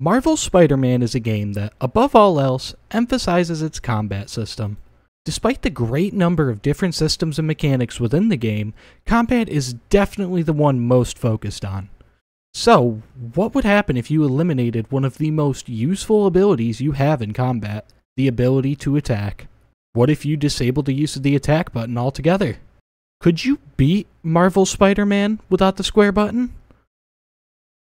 Marvel's Spider-Man is a game that, above all else, emphasizes its combat system. Despite the great number of different systems and mechanics within the game, combat is definitely the one most focused on. So, what would happen if you eliminated one of the most useful abilities you have in combat, the ability to attack? What if you disabled the use of the attack button altogether? Could you beat Marvel's Spider-Man without the square button?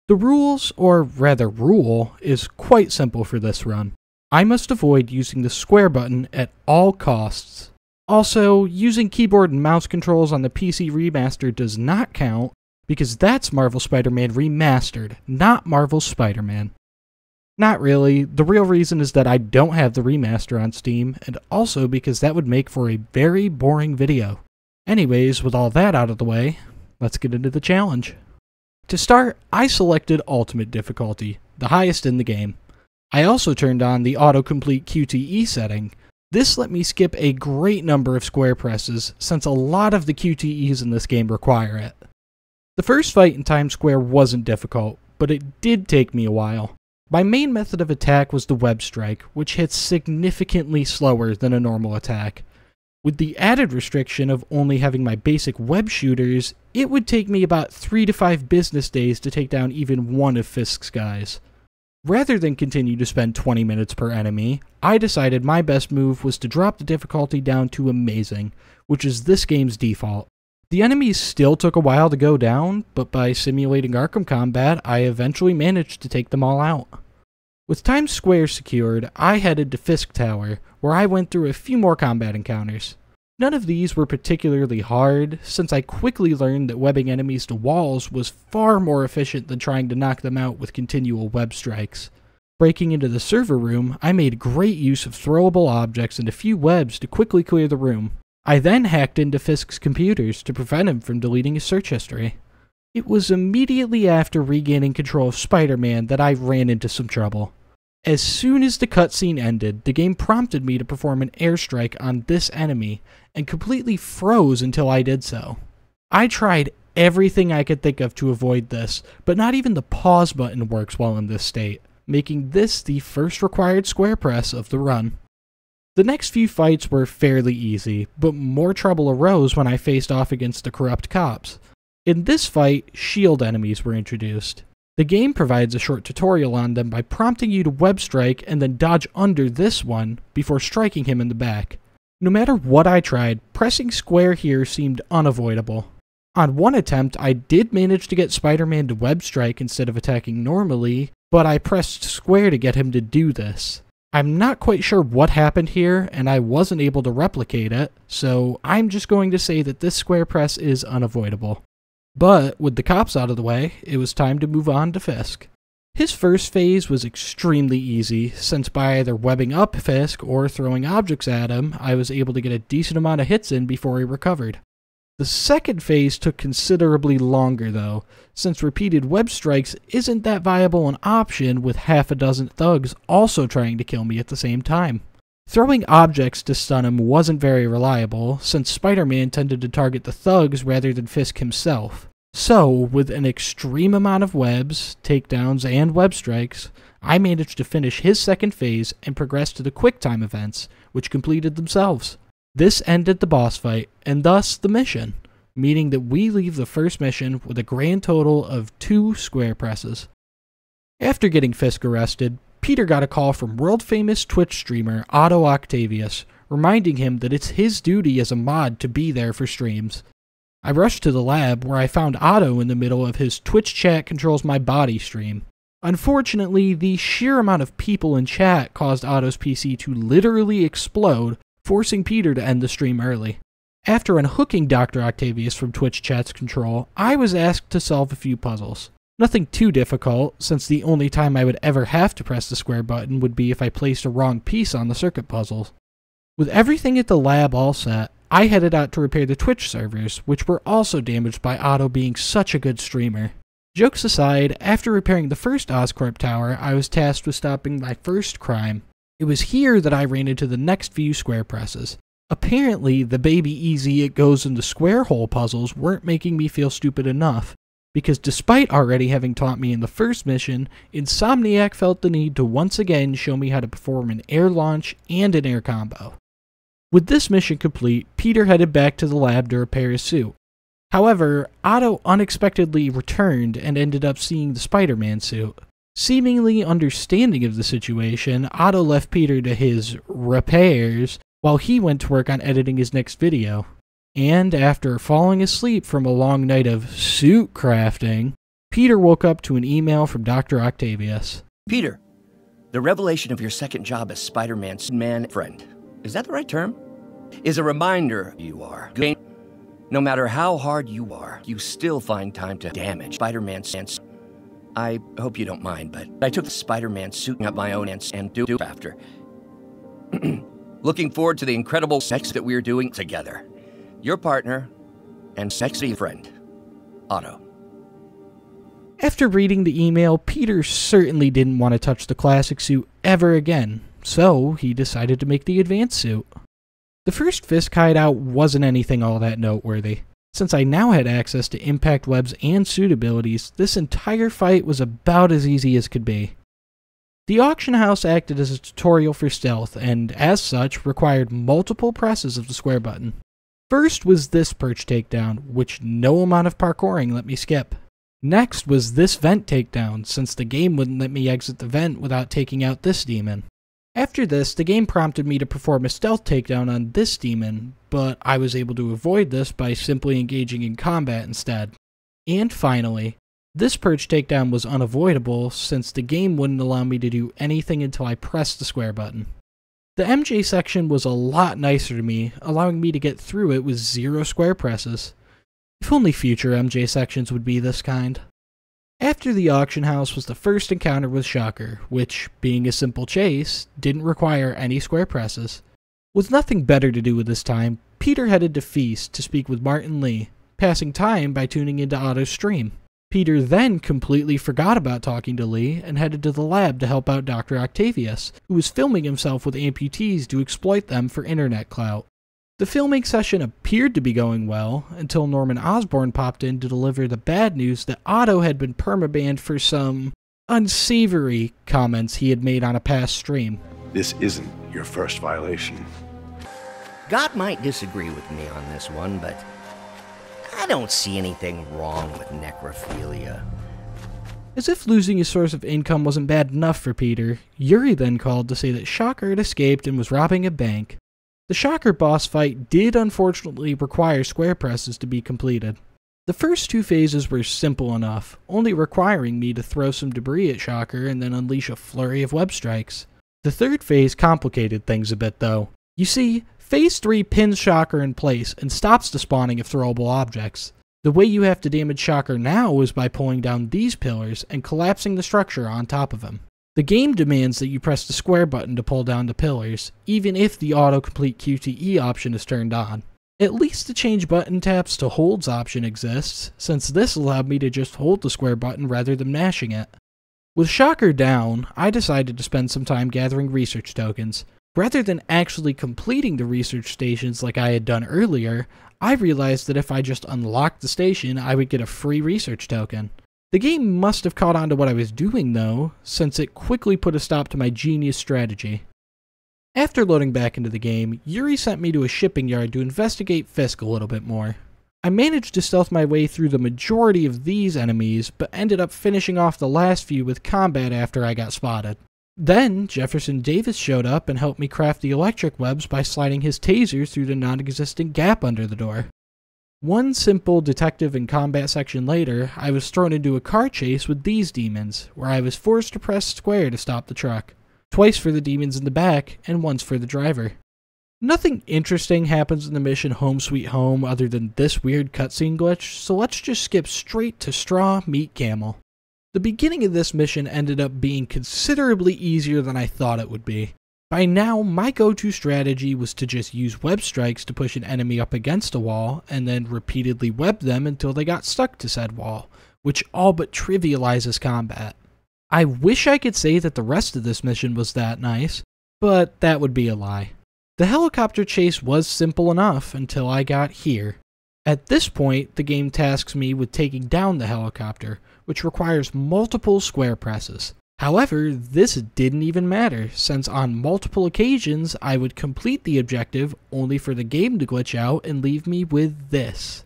The rules, or rather rule, is quite simple for this run. I must avoid using the square button at all costs. Also, using keyboard and mouse controls on the PC remaster does not count, because that's Marvel Spider-Man Remastered, not Marvel Spider-Man. Not really. The real reason is that I don't have the remaster on Steam, and also because that would make for a very boring video. Anyways, with all that out of the way, let's get into the challenge. To start, I selected Ultimate Difficulty, the highest in the game. I also turned on the autocomplete QTE setting. This let me skip a great number of square presses, since a lot of the QTEs in this game require it. The first fight in Times Square wasn't difficult, but it did take me a while. My main method of attack was the web strike, which hits significantly slower than a normal attack. With the added restriction of only having my basic web shooters, it would take me about 3 to 5 business days to take down even one of Fisk's guys. Rather than continue to spend 20 minutes per enemy, I decided my best move was to drop the difficulty down to Amazing, which is this game's default. The enemies still took a while to go down, but by simulating Arkham combat, I eventually managed to take them all out. With Times Square secured, I headed to Fisk Tower, where I went through a few more combat encounters. None of these were particularly hard, since I quickly learned that webbing enemies to walls was far more efficient than trying to knock them out with continual web strikes. Breaking into the server room, I made great use of throwable objects and a few webs to quickly clear the room. I then hacked into Fisk's computers to prevent him from deleting his search history. It was immediately after regaining control of Spider-Man that I ran into some trouble. As soon as the cutscene ended, the game prompted me to perform an airstrike on this enemy, and completely froze until I did so. I tried everything I could think of to avoid this, but not even the pause button works while in this state, making this the first required square press of the run. The next few fights were fairly easy, but more trouble arose when I faced off against the corrupt cops. In this fight, shield enemies were introduced. The game provides a short tutorial on them by prompting you to web strike and then dodge under this one before striking him in the back. No matter what I tried, pressing square here seemed unavoidable. On one attempt, I did manage to get Spider-Man to web strike instead of attacking normally, but I pressed square to get him to do this. I'm not quite sure what happened here, and I wasn't able to replicate it, so I'm just going to say that this square press is unavoidable. But with the cops out of the way, it was time to move on to Fisk. His first phase was extremely easy, since by either webbing up Fisk or throwing objects at him, I was able to get a decent amount of hits in before he recovered. The second phase took considerably longer though, since repeated web strikes isn't that viable an option with half a dozen thugs also trying to kill me at the same time. Throwing objects to stun him wasn't very reliable, since Spider-Man tended to target the thugs rather than Fisk himself. So, with an extreme amount of webs, takedowns, and web strikes, I managed to finish his second phase and progress to the QuickTime events, which completed themselves. This ended the boss fight, and thus the mission, meaning that we leave the first mission with a grand total of 2 square presses. After getting Fisk arrested, Peter got a call from world-famous Twitch streamer Otto Octavius, reminding him that it's his duty as a mod to be there for streams. I rushed to the lab, where I found Otto in the middle of his Twitch Chat Controls My Body stream. Unfortunately, the sheer amount of people in chat caused Otto's PC to literally explode, forcing Peter to end the stream early. After unhooking Dr. Octavius from Twitch Chat's control, I was asked to solve a few puzzles. Nothing too difficult, since the only time I would ever have to press the square button would be if I placed a wrong piece on the circuit puzzle. With everything at the lab all set, I headed out to repair the Twitch servers, which were also damaged by Otto being such a good streamer. Jokes aside, after repairing the first Oscorp tower, I was tasked with stopping my first crime. It was here that I ran into the next few square presses. Apparently, the baby easy it goes into square hole puzzles weren't making me feel stupid enough, because despite already having taught me in the first mission, Insomniac felt the need to once again show me how to perform an air launch and an air combo. With this mission complete, Peter headed back to the lab to repair his suit. However, Otto unexpectedly returned and ended up seeing the Spider-Man suit. Seemingly understanding of the situation, Otto left Peter to his repairs while he went to work on editing his next video. And after falling asleep from a long night of suit crafting, Peter woke up to an email from Dr. Octavius. Peter, the revelation of your second job as Spider-Man's man friend, is that the right term? Is a reminder you are good. No matter how hard you are, you still find time to damage Spider-Man's sense. I hope you don't mind, but I took the Spider-Man suit up my own and do after. Looking forward to the incredible sex that we're doing together. Your partner and sexy friend, Otto. After reading the email, Peter certainly didn't want to touch the classic suit ever again, so he decided to make the advanced suit. The first Fisk hideout wasn't anything all that noteworthy. Since I now had access to impact webs and suit abilities, this entire fight was about as easy as could be. The auction house acted as a tutorial for stealth, and as such, required multiple presses of the square button. First was this perch takedown, which no amount of parkouring let me skip. Next was this vent takedown, since the game wouldn't let me exit the vent without taking out this demon. After this, the game prompted me to perform a stealth takedown on this demon, but I was able to avoid this by simply engaging in combat instead. And finally, this perch takedown was unavoidable since the game wouldn't allow me to do anything until I pressed the square button. The MJ section was a lot nicer to me, allowing me to get through it with 0 square presses. If only future MJ sections would be this kind. After the auction house was the first encounter with Shocker, which, being a simple chase, didn't require any square presses. With nothing better to do with his time, Peter headed to Feast to speak with Martin Lee, passing time by tuning into Otto's stream. Peter then completely forgot about talking to Lee and headed to the lab to help out Dr. Octavius, who was filming himself with amputees to exploit them for internet clout. The filming session appeared to be going well, until Norman Osborn popped in to deliver the bad news that Otto had been permabanned for some unsavory comments he had made on a past stream. This isn't your first violation. God might disagree with me on this one, but I don't see anything wrong with necrophilia. As if losing his source of income wasn't bad enough for Peter, Yuri then called to say that Shocker had escaped and was robbing a bank. The Shocker boss fight did unfortunately require square presses to be completed. The first 2 phases were simple enough, only requiring me to throw some debris at Shocker and then unleash a flurry of web strikes. The third phase complicated things a bit though. You see, Phase 3 pins Shocker in place and stops the spawning of throwable objects. The way you have to damage Shocker now is by pulling down these pillars and collapsing the structure on top of him. The game demands that you press the square button to pull down the pillars, even if the autocomplete QTE option is turned on. At least the change button taps to holds option exists, since this allowed me to just hold the square button rather than mashing it. With Shocker down, I decided to spend some time gathering research tokens. Rather than actually completing the research stations like I had done earlier, I realized that if I just unlocked the station, I would get a free research token. The game must have caught on to what I was doing though, since it quickly put a stop to my genius strategy. After loading back into the game, Yuri sent me to a shipping yard to investigate Fisk a little bit more. I managed to stealth my way through the majority of these enemies, but ended up finishing off the last few with combat after I got spotted. Then, Jefferson Davis showed up and helped me craft the electric webs by sliding his taser through the non-existent gap under the door. One simple detective and combat section later, I was thrown into a car chase with these demons, where I was forced to press square to stop the truck. Twice for the demons in the back, and once for the driver. Nothing interesting happens in the mission Home Sweet Home other than this weird cutscene glitch, so let's just skip straight to Straw Meet Camel. The beginning of this mission ended up being considerably easier than I thought it would be. By now, my go-to strategy was to just use web strikes to push an enemy up against a wall, and then repeatedly web them until they got stuck to said wall, which all but trivializes combat. I wish I could say that the rest of this mission was that nice, but that would be a lie. The helicopter chase was simple enough until I got here. At this point, the game tasks me with taking down the helicopter, which requires multiple square presses. However, this didn't even matter, since on multiple occasions I would complete the objective only for the game to glitch out and leave me with this.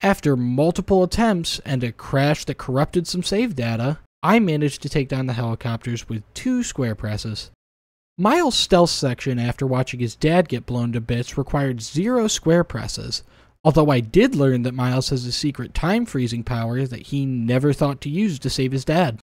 After multiple attempts and a crash that corrupted some save data, I managed to take down the helicopters with 2 square presses. Miles' stealth section after watching his dad get blown to bits required 0 square presses, although I did learn that Miles has a secret time freezing power that he never thought to use to save his dad.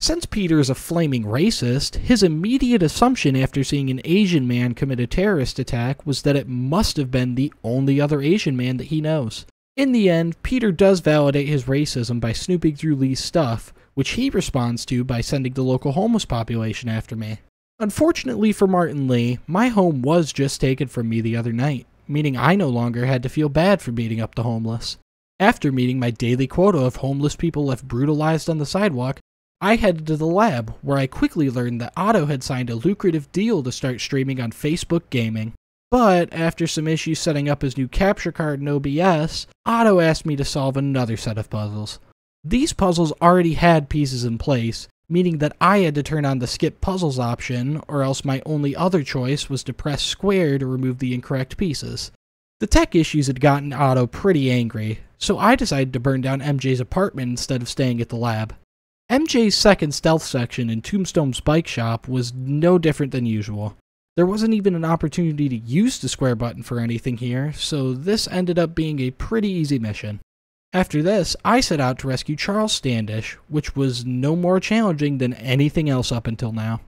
Since Peter is a flaming racist, his immediate assumption after seeing an Asian man commit a terrorist attack was that it must have been the only other Asian man that he knows. In the end, Peter does validate his racism by snooping through Lee's stuff, which he responds to by sending the local homeless population after me. Unfortunately for Martin Lee, my home was just taken from me the other night, meaning I no longer had to feel bad for beating up the homeless. After meeting my daily quota of homeless people left brutalized on the sidewalk, I headed to the lab, where I quickly learned that Otto had signed a lucrative deal to start streaming on Facebook Gaming. But after some issues setting up his new capture card in OBS, Otto asked me to solve another set of puzzles. These puzzles already had pieces in place, meaning that I had to turn on the skip puzzles option, or else my only other choice was to press square to remove the incorrect pieces. The tech issues had gotten Otto pretty angry, so I decided to burn down MJ's apartment instead of staying at the lab. MJ's second stealth section in Tombstone's bike shop was no different than usual. There wasn't even an opportunity to use the square button for anything here, so this ended up being a pretty easy mission. After this, I set out to rescue Charles Standish, which was no more challenging than anything else up until now.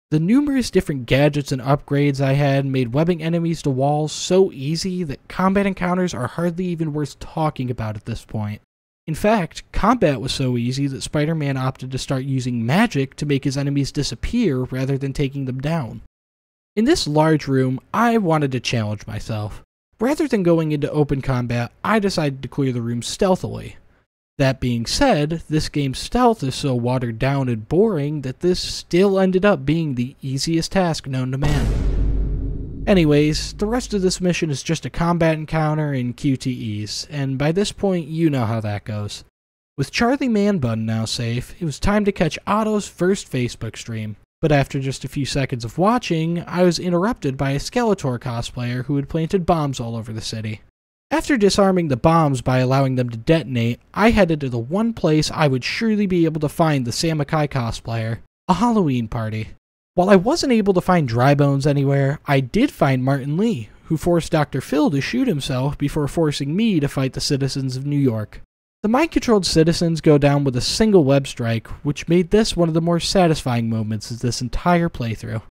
The numerous different gadgets and upgrades I had made webbing enemies to walls so easy that combat encounters are hardly even worth talking about at this point. In fact, combat was so easy that Spider-Man opted to start using magic to make his enemies disappear rather than taking them down. In this large room, I wanted to challenge myself. Rather than going into open combat, I decided to clear the room stealthily. That being said, this game's stealth is so watered down and boring that this still ended up being the easiest task known to man. Anyways, the rest of this mission is just a combat encounter and QTEs, and by this point you know how that goes. With Charlie Manbun now safe, it was time to catch Otto's first Facebook stream. But after just a few seconds of watching, I was interrupted by a Skeletor cosplayer who had planted bombs all over the city. After disarming the bombs by allowing them to detonate, I headed to the one place I would surely be able to find the Samukai cosplayer, a Halloween party. While I wasn't able to find Drybones anywhere, I did find Martin Lee, who forced Dr. Phil to shoot himself before forcing me to fight the citizens of New York. The mind-controlled citizens go down with a single web strike, which made this one of the more satisfying moments of this entire playthrough.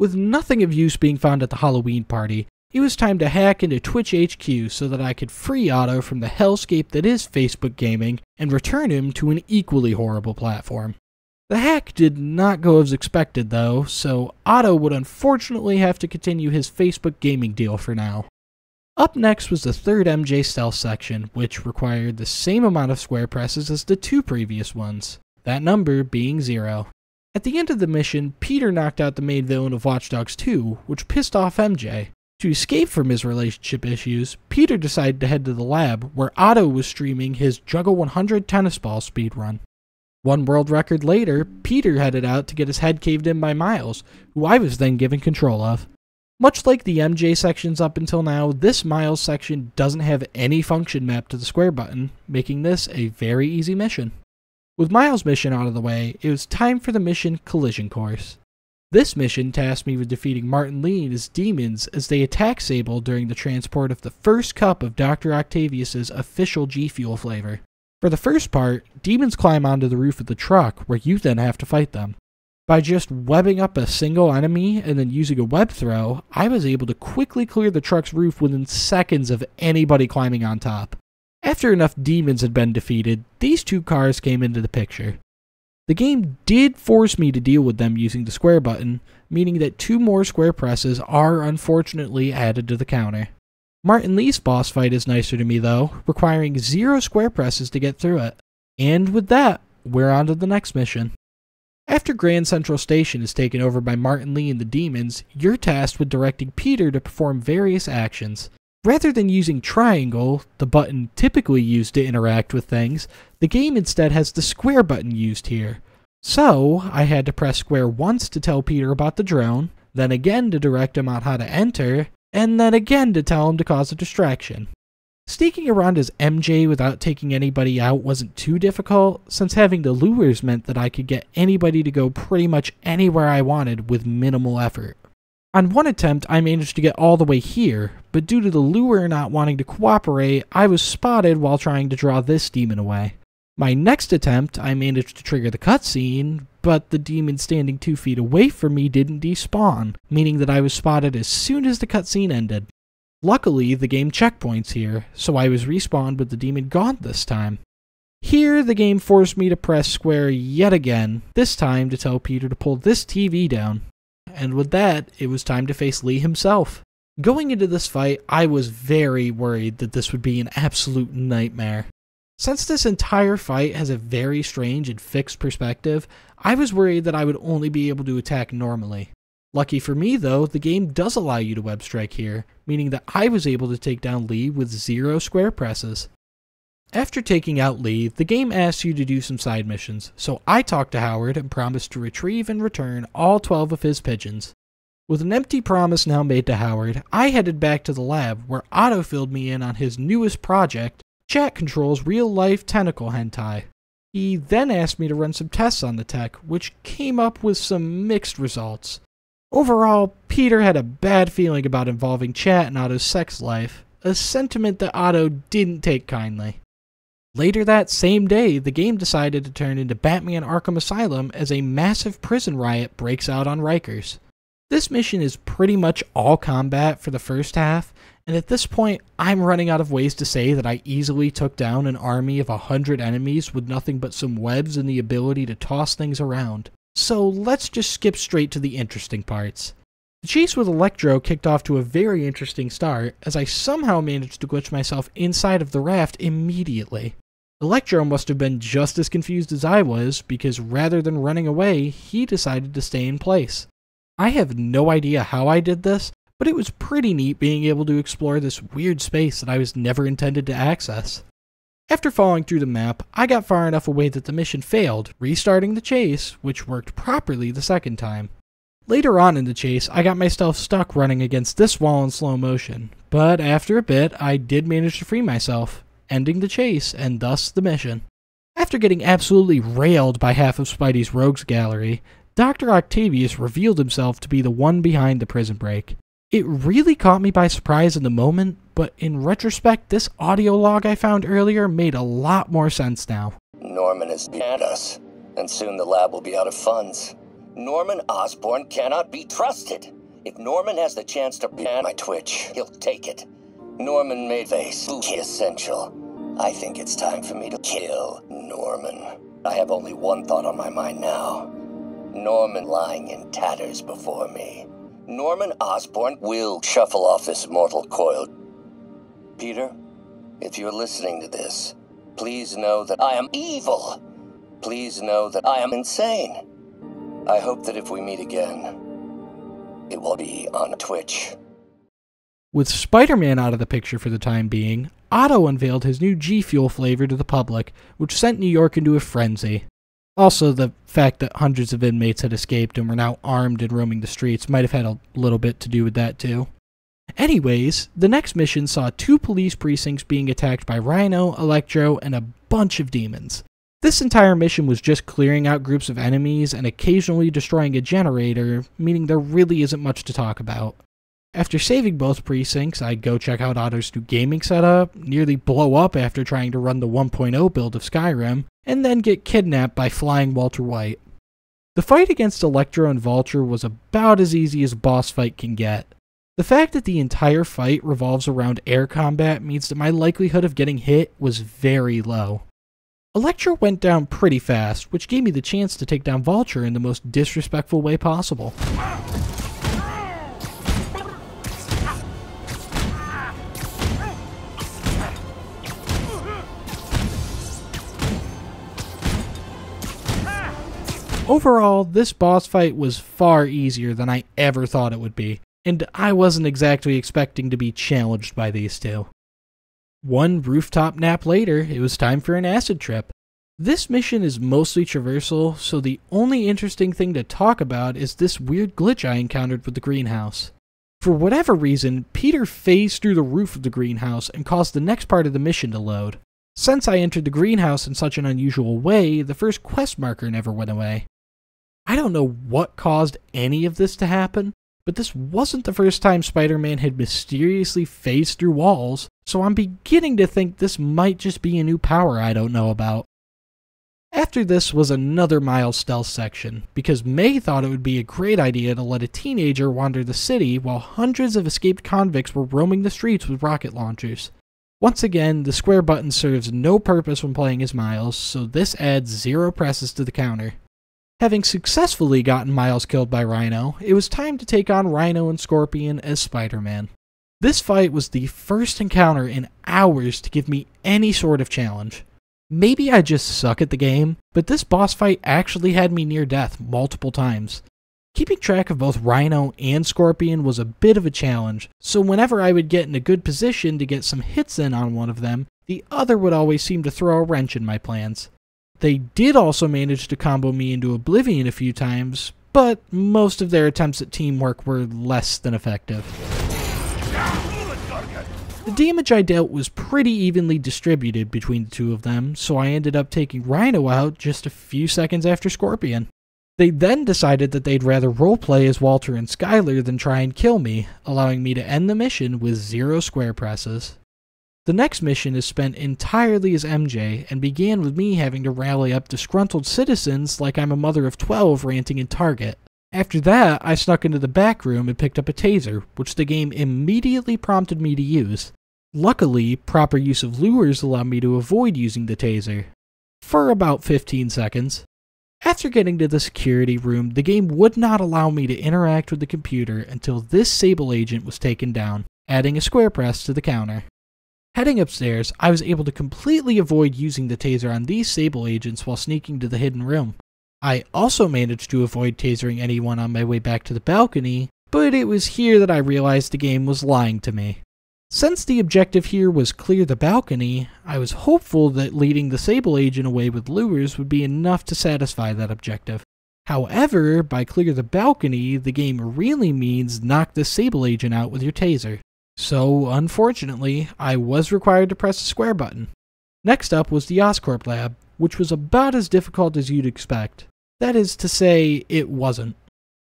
With nothing of use being found at the Halloween party, it was time to hack into Twitch HQ so that I could free Otto from the hellscape that is Facebook Gaming and return him to an equally horrible platform. The hack did not go as expected though, so Otto would unfortunately have to continue his Facebook Gaming deal for now. Up next was the third MJ stealth section, which required the same amount of square presses as the 2 previous ones, that number being 0. At the end of the mission, Peter knocked out the main villain of Watch Dogs 2, which pissed off MJ. To escape from his relationship issues, Peter decided to head to the lab, where Otto was streaming his Juggle 100 tennis ball speedrun. One world record later, Peter headed out to get his head caved in by Miles, who I was then given control of. Much like the MJ sections up until now, this Miles section doesn't have any function mapped to the square button, making this a very easy mission. With Miles' mission out of the way, it was time for the mission Collision Course. This mission tasked me with defeating Martin Lee and his demons as they attack Sable during the transport of the first cup of Dr. Octavius' official G Fuel flavor. For the first part, demons climb onto the roof of the truck, where you then have to fight them. By just webbing up a single enemy and then using a web throw, I was able to quickly clear the truck's roof within seconds of anybody climbing on top. After enough demons had been defeated, these 2 cars came into the picture. The game did force me to deal with them using the square button, meaning that 2 more square presses are unfortunately added to the counter. Martin Lee's boss fight is nicer to me though, requiring 0 square presses to get through it. And with that, we're on to the next mission. After Grand Central Station is taken over by Martin Lee and the demons, you're tasked with directing Peter to perform various actions. Rather than using triangle, the button typically used to interact with things, the game instead has the square button used here. So, I had to press square once to tell Peter about the drone, then again to direct him on how to enter, and then again to tell him to cause a distraction. Sneaking around as MJ without taking anybody out wasn't too difficult, since having the lures meant that I could get anybody to go pretty much anywhere I wanted with minimal effort. On one attempt, I managed to get all the way here, but due to the lure not wanting to cooperate, I was spotted while trying to draw this demon away. My next attempt, I managed to trigger the cutscene, but the demon standing 2 feet away from me didn't despawn, meaning that I was spotted as soon as the cutscene ended. Luckily, the game checkpoints here, so I was respawned with the demon gone this time. Here, the game forced me to press square yet again, this time to tell Peter to pull this TV down. And with that, it was time to face Lee himself. Going into this fight, I was very worried that this would be an absolute nightmare. Since this entire fight has a very strange and fixed perspective, I was worried that I would only be able to attack normally. Lucky for me though, the game does allow you to web strike here, meaning that I was able to take down Lee with 0 square presses. After taking out Lee, the game asks you to do some side missions, so I talked to Howard and promised to retrieve and return all 12 of his pigeons. With an empty promise now made to Howard, I headed back to the lab where Otto filled me in on his newest project, Chat Control's real-life tentacle hentai. He then asked me to run some tests on the tech, which came up with some mixed results. Overall, Peter had a bad feeling about involving Chat in Otto's sex life, a sentiment that Otto didn't take kindly. Later that same day, the game decided to turn into Batman Arkham Asylum as a massive prison riot breaks out on Rikers. This mission is pretty much all combat for the first half, and at this point, I'm running out of ways to say that I easily took down an army of 100 enemies with nothing but some webs and the ability to toss things around. So let's just skip straight to the interesting parts. The chase with Electro kicked off to a very interesting start, as I somehow managed to glitch myself inside of the raft immediately. Electro must have been just as confused as I was, because rather than running away, he decided to stay in place. I have no idea how I did this, but it was pretty neat being able to explore this weird space that I was never intended to access. After falling through the map, I got far enough away that the mission failed, restarting the chase, which worked properly the second time. Later on in the chase, I got myself stuck running against this wall in slow motion, but after a bit, I did manage to free myself, ending the chase and thus the mission. After getting absolutely railed by half of Spidey's rogues gallery, Dr. Octavius revealed himself to be the one behind the prison break. It really caught me by surprise in the moment, but in retrospect, this audio log I found earlier made a lot more sense now. Norman has banned us, and soon the lab will be out of funds. Norman Osborn cannot be trusted. If Norman has the chance to ban my Twitch, he'll take it. Norman made face essential. I think it's time for me to kill Norman. I have only one thought on my mind now. Norman lying in tatters before me. Norman Osborn will shuffle off this mortal coil. Peter, if you're listening to this, please know that I am evil. Please know that I am insane. I hope that if we meet again, it will be on Twitch. With Spider-Man out of the picture for the time being, Otto unveiled his new G Fuel flavor to the public, which sent New York into a frenzy. Also, the fact that hundreds of inmates had escaped and were now armed and roaming the streets might have had a little bit to do with that too. Anyways, the next mission saw 2 police precincts being attacked by Rhino, Electro, and a bunch of demons. This entire mission was just clearing out groups of enemies and occasionally destroying a generator, meaning there really isn't much to talk about. After saving both precincts, I'd go check out Otto's new gaming setup, nearly blow up after trying to run the 1.0 build of Skyrim, and then get kidnapped by flying Walter White. The fight against Electro and Vulture was about as easy as a boss fight can get. The fact that the entire fight revolves around air combat means that my likelihood of getting hit was very low. Electro went down pretty fast, which gave me the chance to take down Vulture in the most disrespectful way possible. Overall, this boss fight was far easier than I ever thought it would be, and I wasn't exactly expecting to be challenged by these two. One rooftop nap later, it was time for an acid trip. This mission is mostly traversal, so the only interesting thing to talk about is this weird glitch I encountered with the greenhouse. For whatever reason, Peter phased through the roof of the greenhouse and caused the next part of the mission to load. Since I entered the greenhouse in such an unusual way, the first quest marker never went away. I don't know what caused any of this to happen, but this wasn't the first time Spider-Man had mysteriously phased through walls, so I'm beginning to think this might just be a new power I don't know about. After this was another Miles stealth section, because May thought it would be a great idea to let a teenager wander the city while hundreds of escaped convicts were roaming the streets with rocket launchers. Once again, the square button serves no purpose when playing as Miles, so this adds 0 presses to the counter. Having successfully gotten Miles killed by Rhino, it was time to take on Rhino and Scorpion as Spider-Man. This fight was the first encounter in hours to give me any sort of challenge. Maybe I just suck at the game, but this boss fight actually had me near death multiple times. Keeping track of both Rhino and Scorpion was a bit of a challenge, so whenever I would get in a good position to get some hits in on one of them, the other would always seem to throw a wrench in my plans. They did also manage to combo me into oblivion a few times, but most of their attempts at teamwork were less than effective. The damage I dealt was pretty evenly distributed between the two of them, so I ended up taking Rhino out just a few seconds after Scorpion. They then decided that they'd rather roleplay as Walter and Skyler than try and kill me, allowing me to end the mission with 0 square presses. The next mission is spent entirely as MJ, and began with me having to rally up disgruntled citizens like I'm a mother of 12 ranting in Target. After that, I snuck into the back room and picked up a taser, which the game immediately prompted me to use. Luckily, proper use of lures allowed me to avoid using the taser. For about 15 seconds. After getting to the security room, the game would not allow me to interact with the computer until this Sable agent was taken down, adding a square press to the counter. Heading upstairs, I was able to completely avoid using the taser on these Sable agents while sneaking to the hidden room. I also managed to avoid tasering anyone on my way back to the balcony, but it was here that I realized the game was lying to me. Since the objective here was clear the balcony, I was hopeful that leading the Sable agent away with lures would be enough to satisfy that objective. However, by clear the balcony, the game really means knock the Sable agent out with your taser. So, unfortunately, I was required to press the square button. Next up was the Oscorp lab, which was about as difficult as you'd expect. That is to say, it wasn't.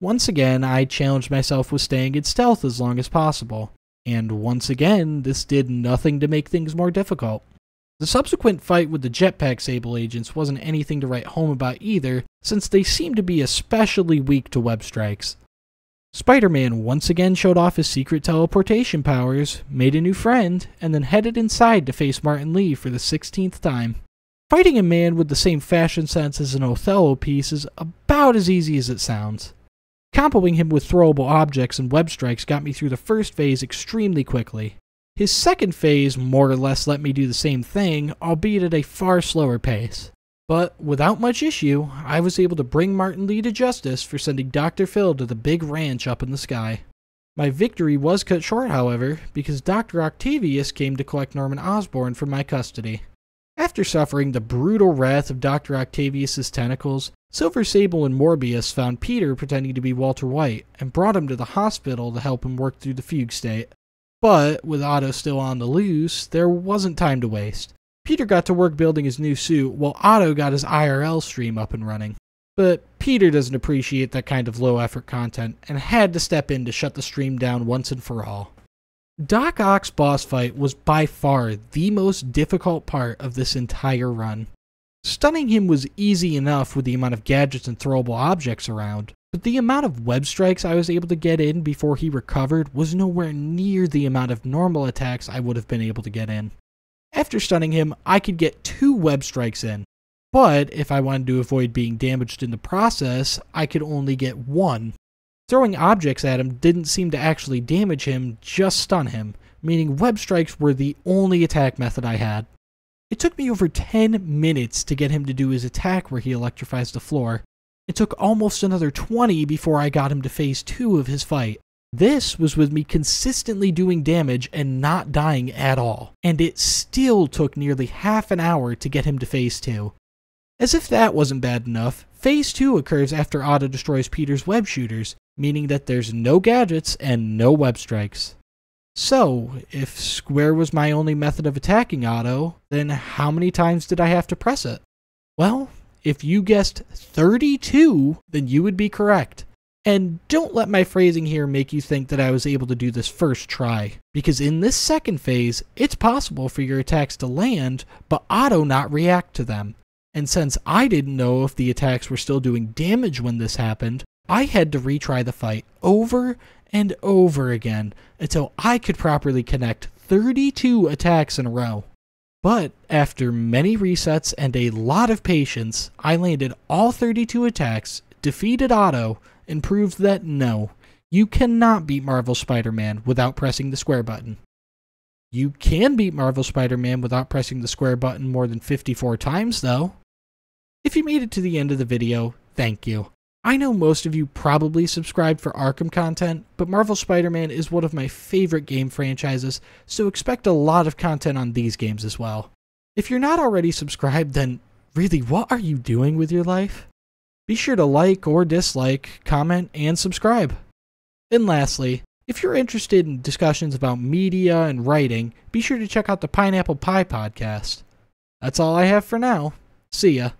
Once again, I challenged myself with staying in stealth as long as possible. And once again, this did nothing to make things more difficult. The subsequent fight with the Jetpack Sable agents wasn't anything to write home about either, since they seemed to be especially weak to web strikes. Spider-Man once again showed off his secret teleportation powers, made a new friend, and then headed inside to face Martin Lee for the 16th time. Fighting a man with the same fashion sense as an Othello piece is about as easy as it sounds. Comboing him with throwable objects and web strikes got me through the first phase extremely quickly. His second phase more or less let me do the same thing, albeit at a far slower pace. But without much issue, I was able to bring Martin Lee to justice for sending Dr. Phil to the big ranch up in the sky. My victory was cut short, however, because Dr. Octavius came to collect Norman Osborn from my custody. After suffering the brutal wrath of Dr. Octavius' tentacles, Silver Sable and Morbius found Peter pretending to be Walter White and brought him to the hospital to help him work through the fugue state. But, with Otto still on the loose, there wasn't time to waste. Peter got to work building his new suit, while Otto got his IRL stream up and running. But Peter doesn't appreciate that kind of low-effort content, and had to step in to shut the stream down once and for all. Doc Ock's boss fight was by far the most difficult part of this entire run. Stunning him was easy enough with the amount of gadgets and throwable objects around, but the amount of web strikes I was able to get in before he recovered was nowhere near the amount of normal attacks I would have been able to get in. After stunning him, I could get 2 web strikes in, but if I wanted to avoid being damaged in the process, I could only get 1. Throwing objects at him didn't seem to actually damage him, just stun him, meaning web strikes were the only attack method I had. It took me over 10 minutes to get him to do his attack where he electrifies the floor. It took almost another 20 before I got him to phase 2 of his fight. This was with me consistently doing damage and not dying at all, and it still took nearly half an hour to get him to Phase 2. As if that wasn't bad enough, Phase 2 occurs after Otto destroys Peter's web shooters, meaning that there's no gadgets and no web strikes. So, if square was my only method of attacking Otto, then how many times did I have to press it? Well, if you guessed 32, then you would be correct. And don't let my phrasing here make you think that I was able to do this first try, because in this second phase, it's possible for your attacks to land, but Otto not react to them. And since I didn't know if the attacks were still doing damage when this happened, I had to retry the fight over and over again until I could properly connect 32 attacks in a row. But after many resets and a lot of patience, I landed all 32 attacks, defeated Otto, and proved that no, you cannot beat Marvel Spider-Man without pressing the square button. You can beat Marvel Spider-Man without pressing the square button more than 54 times though. If you made it to the end of the video, thank you. I know most of you probably subscribed for Arkham content, but Marvel Spider-Man is one of my favorite game franchises, so expect a lot of content on these games as well. If you're not already subscribed, then really, what are you doing with your life? Be sure to like or dislike, comment, and subscribe. And lastly, if you're interested in discussions about media and writing, be sure to check out the Pineapple Pie podcast. That's all I have for now. See ya.